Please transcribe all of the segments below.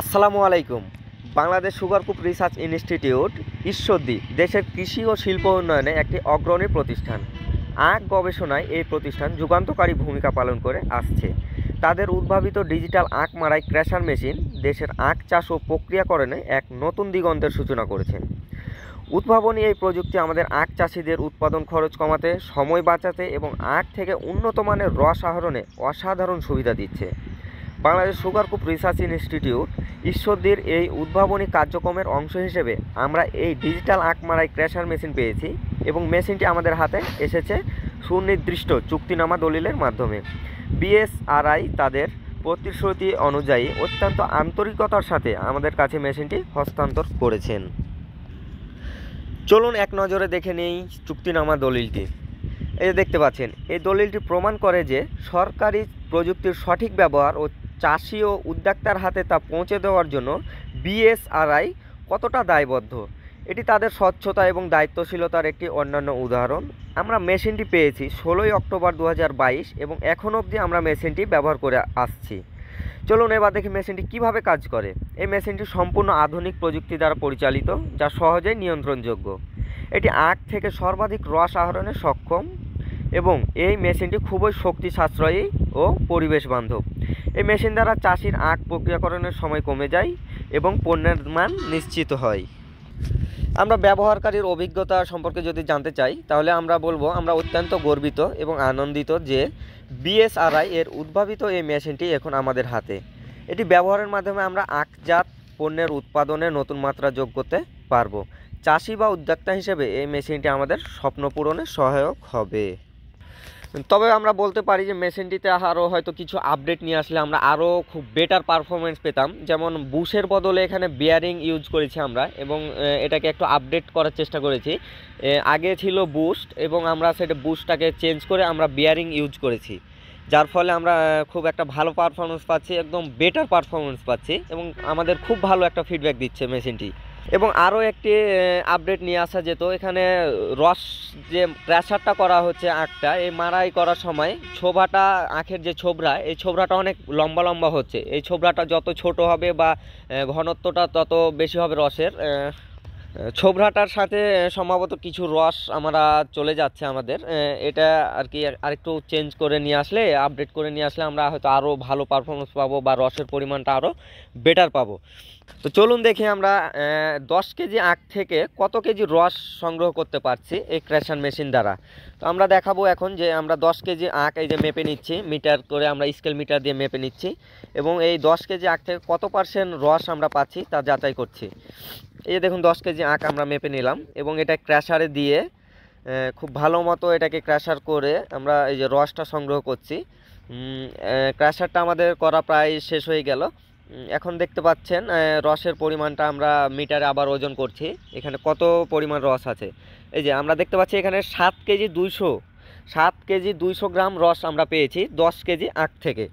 আসসালামু আলাইকুম। Bangladesh সুগারকুপ research institute Ishwardi দেশের কৃষি ও শিল্প উন্নয়নে একটি অগ্রণী প্রতিষ্ঠান। আখ গবেষণায় এই প্রতিষ্ঠান যুগান্তকারী ভূমিকা পালন করে আসছে। তাদের উদ্ভাবিত ডিজিটাল আখ মাড়াই ক্র্যাশার মেশিন দেশের আখ চাষ ও প্রক্রিয়াকরণে এক নতুন দিগন্তের সূচনা করেছে। উদ্ভাবনী এই প্রযুক্তি আমাদের আখ চাষিদের উৎপাদন খরচ কমাতে, সময় বাঁচাতে এবং আখ থেকে উন্নত মানের রস আহরণে অসাধারণ সুবিধা দিচ্ছে। বাংলাদেশ সুগারকুপ রিসার্চ ইনস্টিটিউট ঈশ্বরদীর এই উদ্ভাবনী কার্যক্রমের অংশ হিসেবে আমরা এই ডিজিটাল আখ মাড়াই ক্র্যাশার মেশিন পেয়েছি এবং মেশিনটি আমাদের হাতে এসেছে সুনির্দিষ্ট চুক্তিনামা দলিলের মাধ্যমে। বিএসআরআই তাদের প্রতিশ্রুতি অনুযায়ী অত্যন্ত আন্তরিকতার সাথে আমাদের কাছে মেশিনটি হস্তান্তর করেছেন। চলুন এক নজরে দেখে নেই চুক্তিনামা দলিলটি। এই দেখতে পাচ্ছেন, এই দলিলটি প্রমাণ করে যে সরকারি প্রযুক্তির সঠিক ব্যবহার ও চাষি ও উদ্যোক্তার হাতে তা পৌঁছে দেওয়ার জন্য বিএসআরআই কতটা দায়বদ্ধ। এটি তাদের স্বচ্ছতা এবং দায়িত্বশীলতার একটি অন্যান্য উদাহরণ। আমরা মেশিনটি পেয়েছি 16ই অক্টোবর 2022 এবং এখন অবধি আমরা মেশিনটি ব্যবহার করে আসছি। চলুন এবার দেখি মেশিনটি কিভাবে কাজ করে। এই মেশিনটি সম্পূর্ণ আধুনিক প্রযুক্তি দ্বারা পরিচালিত, যা সহজেই নিয়ন্ত্রণযোগ্য। এটি আখ থেকে সর্বাধিক রস আহরণে সক্ষম এবং এই মেশিনটি খুবই শক্তি সাশ্রয়ী ও পরিবেশ বান্ধব। এই মেশিন দ্বারা চাষির আখ প্রক্রিয়াকরণের সময় কমে যায় এবং পণ্যের মান নিশ্চিত হয়। আমরা ব্যবহারকারীর অভিজ্ঞতা সম্পর্কে যদি জানতে চাই, তাহলে আমরা বলবো আমরা অত্যন্ত গর্বিত এবং আনন্দিত যে বিএসআরআই এর উদ্ভাবিত এই মেশিনটি এখন আমাদের হাতে। এটি ব্যবহারের মাধ্যমে আমরা আখজাত পণ্যের উৎপাদনে নতুন মাত্রা যোগ করতে পারবো। চাষি বা উদ্যোক্তা হিসেবে এই মেশিনটি আমাদের স্বপ্ন পূরণে সহায়ক হবে। তবে আমরা বলতে পারি যে মেশিনটিতে আরও হয়তো কিছু আপডেট নিয়ে আসলে আমরা আরও খুব বেটার পারফরমেন্স পেতাম। যেমন বুশের বদলে এখানে বিয়ারিং ইউজ করেছি আমরা এবং এটাকে একটু আপডেট করার চেষ্টা করেছি। আগে ছিল বুস্ট এবং আমরা সেটা বুস্টটাকে চেঞ্জ করে আমরা বিয়ারিং ইউজ করেছি, যার ফলে আমরা খুব একটা ভালো পারফরমেন্স পাচ্ছি, একদম বেটার পারফরমেন্স পাচ্ছি এবং আমাদের খুব ভালো একটা ফিডব্যাক দিচ্ছে মেশিনটি। এবং আরও একটি আপডেট নিয়ে আসা যেত, এখানে রস যে ক্র্যাশারটা করা হচ্ছে আখটা, এই মাড়াই করার সময় ছোবরাটা, আখের যে ছোবরা, এই ছোবরাটা অনেক লম্বা লম্বা হচ্ছে। এই ছোবরাটা যত ছোট হবে বা ঘনত্বটা তত বেশি হবে রসের। ছোবরাটার সাথে সম্ভবত কিছু রস আমরা চলে যাচ্ছে আমাদের। এটা আর কি আরেকটু চেঞ্জ করে নিয়ে আসলে, আপডেট করে নিয়ে আসলে আমরা হয়তো আরও ভালো পারফরমেন্স পাবো বা রসের পরিমাণটা আরও বেটার পাবো। তো চলুন দেখি আমরা 10 কেজি আখ থেকে কত কেজি রস সংগ্রহ করতে পারছি এই ক্র্যাশার মেশিন দ্বারা। তো আমরা দেখাবো এখন যে আমরা 10 কেজি আখ এই যে মেপে নিচ্ছি, মিটার করে আমরা স্কেল মিটার দিয়ে মেপে নিচ্ছি এবং এই 10 কেজি আখ থেকে কত পার্সেন্ট রস আমরা পাচ্ছি তা যাচাই করছি। এই যে দেখুন 10 কেজি আখ আমরা মেপে নিলাম এবং এটা ক্র্যাশারে দিয়ে খুব ভালো মতো এটাকে ক্র্যাশার করে আমরা এই যে রসটা সংগ্রহ করছি। ক্র্যাশারটা আমাদের করা প্রায় শেষ হয়ে গেল। এখন দেখতে পাচ্ছেন রসের পরিমাণটা আমরা মিটারে আবার ওজন করছি, এখানে কত পরিমাণ রস আছে। এই যে আমরা দেখতে পাচ্ছি এখানে 7 কেজি 200 গ্রাম রস আমরা পেয়েছি 10 কেজি আখ থেকে।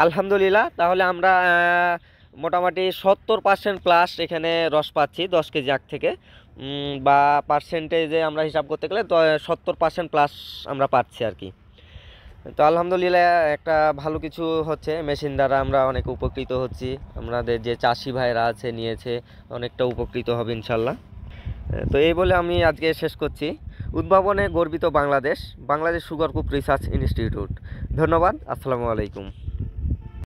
আলহামদুলিল্লাহ, তাহলে আমরা মোটামুটি 70% প্লাস এখানে রস পাচ্ছি 10 কেজি আখ থেকে, বা পার্সেন্টেজে আমরা হিসাব করতে গেলে 70% প্লাস আমরা পাচ্ছি আর কি। তো আলহামদুলিল্লাহ একটা ভালো কিছু হচ্ছে, মেশিন দ্বারা আমরা অনেক উপকৃত হচ্ছি। আমাদের যে চাষি ভাইরা আছে নিয়েছে অনেকটা উপকৃত হবে ইনশাল্লাহ। তো এই বলে আমি আজকে শেষ করছি। উদ্ভাবনে গর্বিত বাংলাদেশ সুগারকুপ রিসার্চ ইনস্টিটিউট। ধন্যবাদ। আসসালামু আলাইকুম।